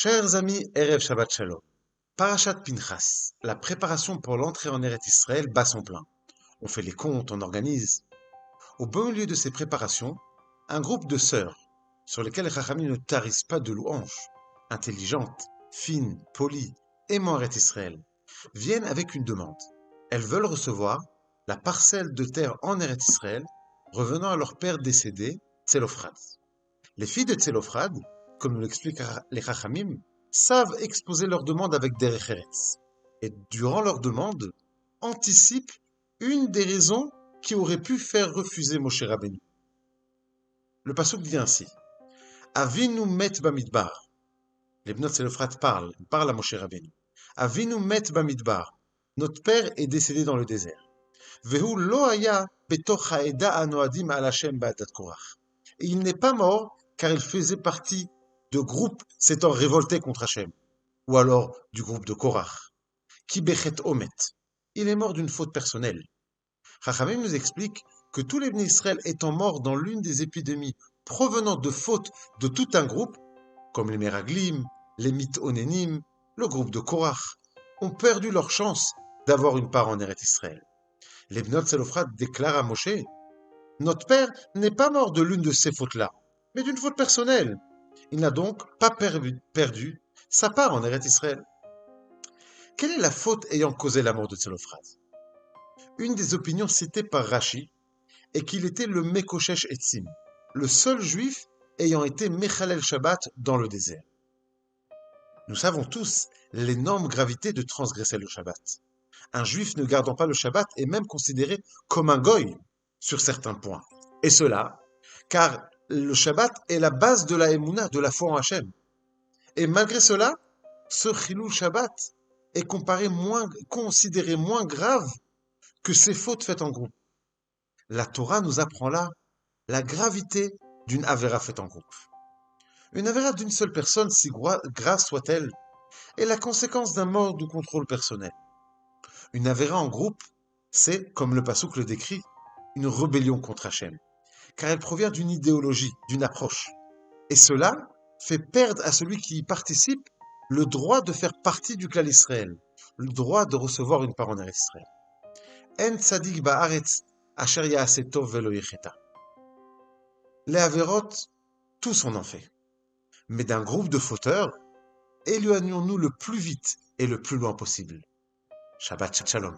Chers amis, Erev Shabbat Shalom. Parashat Pinchas, la préparation pour l'entrée en Eretz Israël bat son plein. On fait les comptes, on organise. Au beau milieu de ces préparations, un groupe de sœurs, sur lesquelles les Chachamim ne tarissent pas de louanges, intelligentes, fines, polies, aimant Eretz Israël, viennent avec une demande. Elles veulent recevoir la parcelle de terre en Eretz Israël revenant à leur père décédé, Tselophrad. Les filles de Tselophrad, comme nous l'expliquent les Chachamim, savent exposer leurs demandes avec Derech Eretz. Et durant leur demande, anticipent une des raisons qui aurait pu faire refuser Moshe Rabbeinu. Le pasuk dit ainsi: Avinu met bamidbar. Les Bnot Tselophrad parlent à Moshe Rabbeinu. Avinu met bamidbar. Notre père est décédé dans le désert. Vehu lo haya betoch haeda anoadim al Hashem ba'adat Korach. Et il n'est pas mort car il faisait partie de groupes s'étant révoltés contre Hachem, ou alors du groupe de Korach. Ki bechet omet. Il est mort d'une faute personnelle. Chachamim nous explique que tous les Bnei Israël étant morts dans l'une des épidémies provenant de fautes de tout un groupe, comme les Meraglim, les Mitonénim, le groupe de Korach, ont perdu leur chance d'avoir une part en Eretz Israël. Les Bnot Tselophrad déclarent à Moshe: Notre père n'est pas mort de l'une de ces fautes-là, mais d'une faute personnelle. Il n'a donc pas perdu sa part en Eretz Israël. Quelle est la faute ayant causé la mort de Tselophrad? Une des opinions citées par Rashi est qu'il était le Mekoshesh Etzim, le seul juif ayant été Mechalel Shabbat dans le désert. Nous savons tous l'énorme gravité de transgresser le Shabbat. Un juif ne gardant pas le Shabbat est même considéré comme un goy sur certains points. Et cela, car le Shabbat est la base de la Emouna, de la foi en Hachem. Et malgré cela, ce Chilul Shabbat est considéré moins grave que ces fautes faites en groupe. La Torah nous apprend là la gravité d'une Avera faite en groupe. Une Avera d'une seule personne, si grave soit-elle, est la conséquence d'un mort du contrôle personnel. Une Avera en groupe, c'est, comme le Passouk le décrit, une rébellion contre Hachem, car elle provient d'une idéologie, d'une approche. Et cela fait perdre à celui qui y participe le droit de faire partie du clan Israël, le droit de recevoir une part en Eretz Israël. En tzadik ba'aretz asher ya'aseh tov velo yecheta. Les Averot, tous en ont fait. Mais d'un groupe de fauteurs, éloignons-nous le plus vite et le plus loin possible. Shabbat Shalom.